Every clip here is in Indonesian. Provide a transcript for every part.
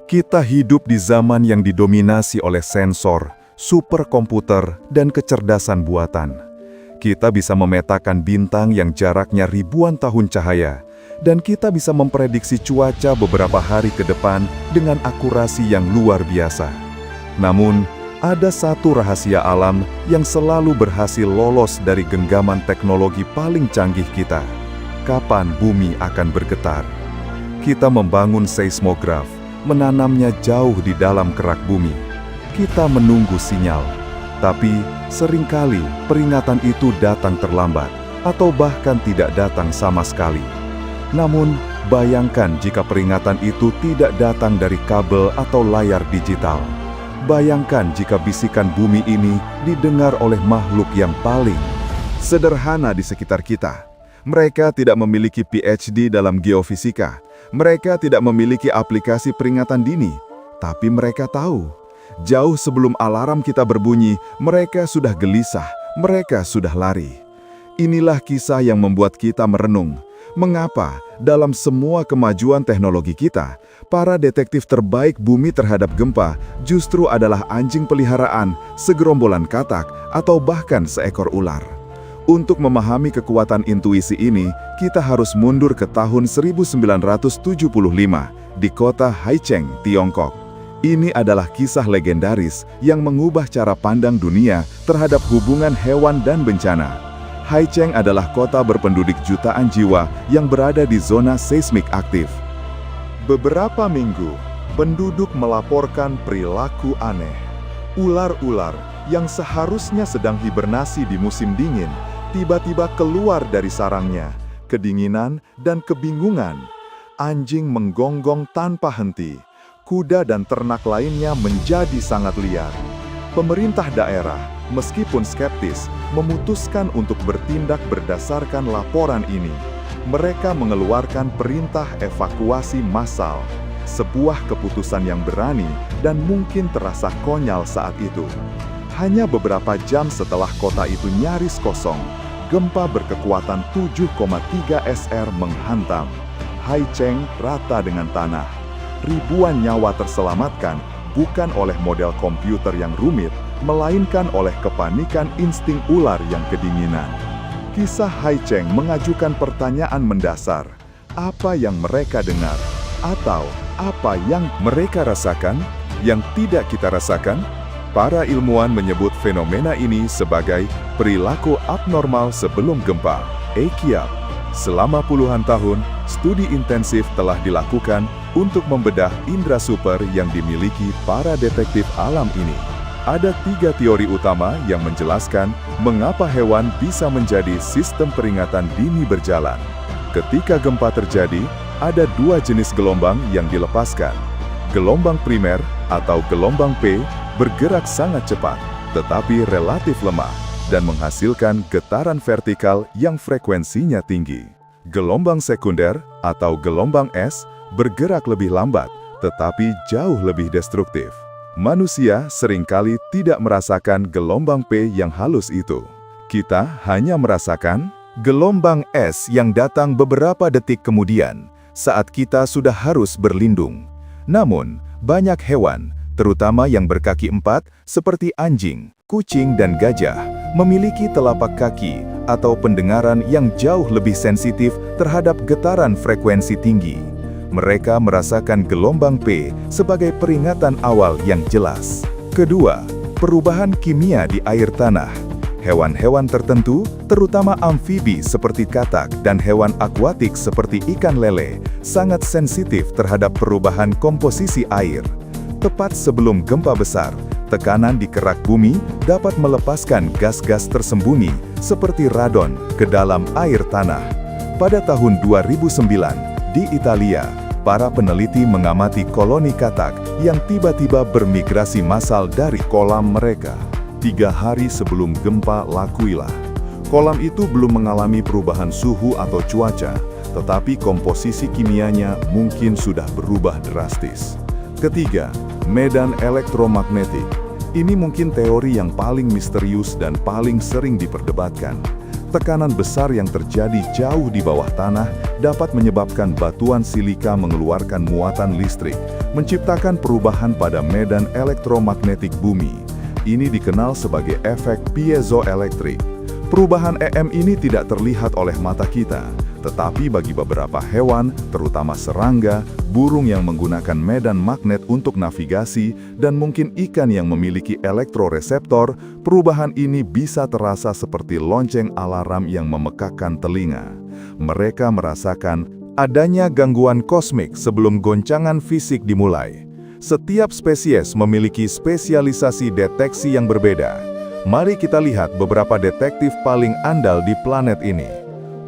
Kita hidup di zaman yang didominasi oleh sensor, superkomputer, dan kecerdasan buatan. Kita bisa memetakan bintang yang jaraknya ribuan tahun cahaya, dan kita bisa memprediksi cuaca beberapa hari ke depan dengan akurasi yang luar biasa. Namun, ada satu rahasia alam yang selalu berhasil lolos dari genggaman teknologi paling canggih kita. Kapan bumi akan bergetar? Kita membangun seismograf, menanamnya jauh di dalam kerak bumi. Kita menunggu sinyal, tapi seringkali peringatan itu datang terlambat atau bahkan tidak datang sama sekali. Namun, bayangkan jika peringatan itu tidak datang dari kabel atau layar digital. Bayangkan jika bisikan bumi ini didengar oleh makhluk yang paling sederhana di sekitar kita. Mereka tidak memiliki PhD dalam geofisika. Mereka tidak memiliki aplikasi peringatan dini. Tapi mereka tahu, jauh sebelum alarm kita berbunyi, mereka sudah gelisah, mereka sudah lari. Inilah kisah yang membuat kita merenung. Mengapa dalam semua kemajuan teknologi kita, para detektif terbaik bumi terhadap gempa justru adalah anjing peliharaan, segerombolan katak, atau bahkan seekor ular? Untuk memahami kekuatan intuisi ini, kita harus mundur ke tahun 1975 di kota Haicheng, Tiongkok. Ini adalah kisah legendaris yang mengubah cara pandang dunia terhadap hubungan hewan dan bencana. Haicheng adalah kota berpenduduk jutaan jiwa yang berada di zona seismik aktif. Beberapa minggu, penduduk melaporkan perilaku aneh. Ular-ular yang seharusnya sedang hibernasi di musim dingin, tiba-tiba keluar dari sarangnya, kedinginan dan kebingungan. Anjing menggonggong tanpa henti. Kuda dan ternak lainnya menjadi sangat liar. Pemerintah daerah, meskipun skeptis, memutuskan untuk bertindak berdasarkan laporan ini. Mereka mengeluarkan perintah evakuasi massal, sebuah keputusan yang berani dan mungkin terasa konyol saat itu. Hanya beberapa jam setelah kota itu nyaris kosong, gempa berkekuatan 7,3 SR menghantam. Haicheng rata dengan tanah. Ribuan nyawa terselamatkan bukan oleh model komputer yang rumit, melainkan oleh kepanikan insting ular yang kedinginan. Kisah Haicheng mengajukan pertanyaan mendasar. Apa yang mereka dengar? Atau apa yang mereka rasakan yang tidak kita rasakan? Para ilmuwan menyebut fenomena ini sebagai perilaku abnormal sebelum gempa, EQAB. Selama puluhan tahun, studi intensif telah dilakukan untuk membedah indera super yang dimiliki para detektif alam ini. Ada 3 teori utama yang menjelaskan mengapa hewan bisa menjadi sistem peringatan dini berjalan. Ketika gempa terjadi, ada 2 jenis gelombang yang dilepaskan. Gelombang primer atau gelombang P bergerak sangat cepat, tetapi relatif lemah, dan menghasilkan getaran vertikal yang frekuensinya tinggi. Gelombang sekunder atau gelombang S bergerak lebih lambat, tetapi jauh lebih destruktif. Manusia seringkali tidak merasakan gelombang P yang halus itu. Kita hanya merasakan gelombang S yang datang beberapa detik kemudian, saat kita sudah harus berlindung. Namun, banyak hewan, terutama yang berkaki 4, seperti anjing, kucing, dan gajah, memiliki telapak kaki atau pendengaran yang jauh lebih sensitif terhadap getaran frekuensi tinggi. Mereka merasakan gelombang P sebagai peringatan awal yang jelas. Kedua, perubahan kimia di air tanah. Hewan-hewan tertentu, terutama amfibi seperti katak dan hewan akuatik seperti ikan lele, sangat sensitif terhadap perubahan komposisi air. Tepat sebelum gempa besar, tekanan di kerak bumi dapat melepaskan gas-gas tersembunyi seperti radon ke dalam air tanah. Pada tahun 2009, di Italia, para peneliti mengamati koloni katak yang tiba-tiba bermigrasi massal dari kolam mereka. 3 hari sebelum gempa L'Aquila. Kolam itu belum mengalami perubahan suhu atau cuaca, tetapi komposisi kimianya mungkin sudah berubah drastis. Ketiga, medan elektromagnetik. Ini mungkin teori yang paling misterius dan paling sering diperdebatkan. Tekanan besar yang terjadi jauh di bawah tanah dapat menyebabkan batuan silika mengeluarkan muatan listrik, menciptakan perubahan pada medan elektromagnetik bumi. Ini dikenal sebagai efek piezoelektrik. Perubahan EM ini tidak terlihat oleh mata kita, tetapi bagi beberapa hewan, terutama serangga, burung yang menggunakan medan magnet untuk navigasi, dan mungkin ikan yang memiliki elektroreseptor, perubahan ini bisa terasa seperti lonceng alarm yang memekakkan telinga. Mereka merasakan adanya gangguan kosmik sebelum goncangan fisik dimulai. Setiap spesies memiliki spesialisasi deteksi yang berbeda. Mari kita lihat beberapa detektif paling andal di planet ini.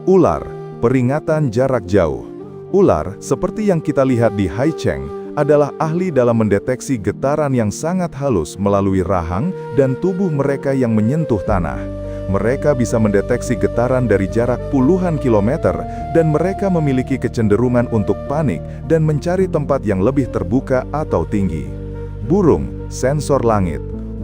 Ular, peringatan jarak jauh. Ular, seperti yang kita lihat di Haicheng, adalah ahli dalam mendeteksi getaran yang sangat halus melalui rahang dan tubuh mereka yang menyentuh tanah. Mereka bisa mendeteksi getaran dari jarak puluhan kilometer dan mereka memiliki kecenderungan untuk panik dan mencari tempat yang lebih terbuka atau tinggi. Burung, sensor langit.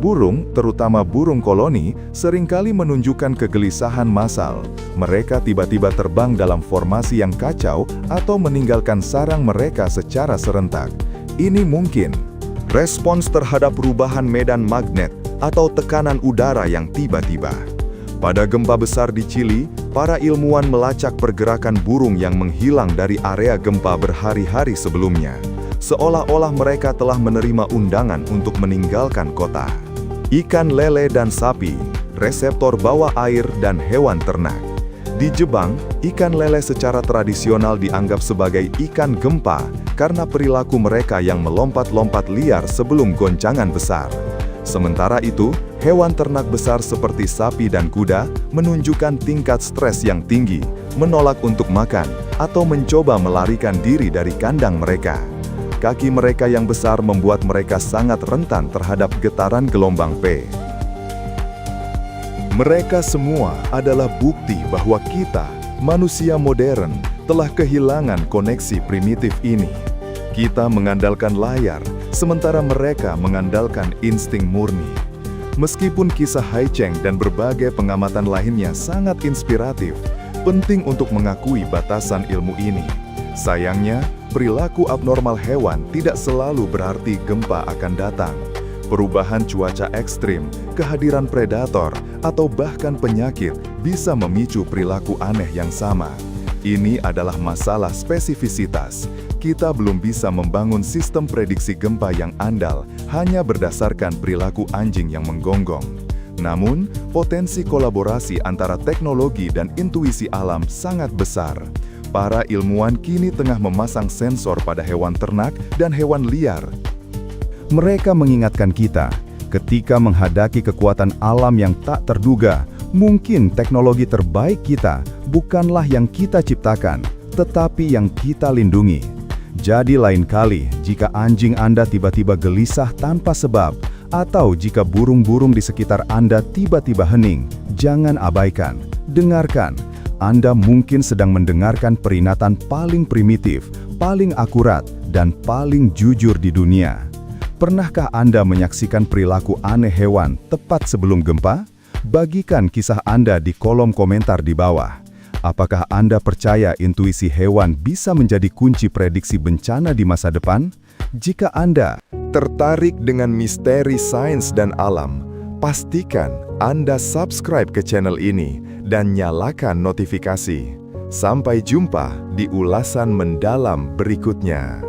Burung, terutama burung koloni, seringkali menunjukkan kegelisahan massal. Mereka tiba-tiba terbang dalam formasi yang kacau atau meninggalkan sarang mereka secara serentak. Ini mungkin respons terhadap perubahan medan magnet atau tekanan udara yang tiba-tiba. Pada gempa besar di Chili, para ilmuwan melacak pergerakan burung yang menghilang dari area gempa berhari-hari sebelumnya. Seolah-olah mereka telah menerima undangan untuk meninggalkan kota. Ikan lele dan sapi, reseptor bawah air dan hewan ternak. Di Jepang, ikan lele secara tradisional dianggap sebagai ikan gempa karena perilaku mereka yang melompat-lompat liar sebelum goncangan besar. Sementara itu, hewan ternak besar seperti sapi dan kuda menunjukkan tingkat stres yang tinggi, menolak untuk makan, atau mencoba melarikan diri dari kandang mereka. Kaki mereka yang besar membuat mereka sangat rentan terhadap getaran gelombang P. Mereka semua adalah bukti bahwa kita, manusia modern, telah kehilangan koneksi primitif ini. Kita mengandalkan layar, sementara mereka mengandalkan insting murni. Meskipun kisah Haicheng dan berbagai pengamatan lainnya sangat inspiratif, penting untuk mengakui batasan ilmu ini. Sayangnya, perilaku abnormal hewan tidak selalu berarti gempa akan datang. Perubahan cuaca ekstrim, kehadiran predator, atau bahkan penyakit bisa memicu perilaku aneh yang sama. Ini adalah masalah spesifisitas. Kita belum bisa membangun sistem prediksi gempa yang andal hanya berdasarkan perilaku anjing yang menggonggong. Namun, potensi kolaborasi antara teknologi dan intuisi alam sangat besar. Para ilmuwan kini tengah memasang sensor pada hewan ternak dan hewan liar. Mereka mengingatkan kita, ketika menghadapi kekuatan alam yang tak terduga, mungkin teknologi terbaik kita bukanlah yang kita ciptakan, tetapi yang kita lindungi. Jadi lain kali, jika anjing Anda tiba-tiba gelisah tanpa sebab, atau jika burung-burung di sekitar Anda tiba-tiba hening, jangan abaikan, dengarkan. Anda mungkin sedang mendengarkan peringatan paling primitif, paling akurat, dan paling jujur di dunia. Pernahkah Anda menyaksikan perilaku aneh hewan tepat sebelum gempa? Bagikan kisah Anda di kolom komentar di bawah. Apakah Anda percaya intuisi hewan bisa menjadi kunci prediksi bencana di masa depan? Jika Anda tertarik dengan misteri sains dan alam, pastikan Anda subscribe ke channel ini dan nyalakan notifikasi. Sampai jumpa di ulasan mendalam berikutnya.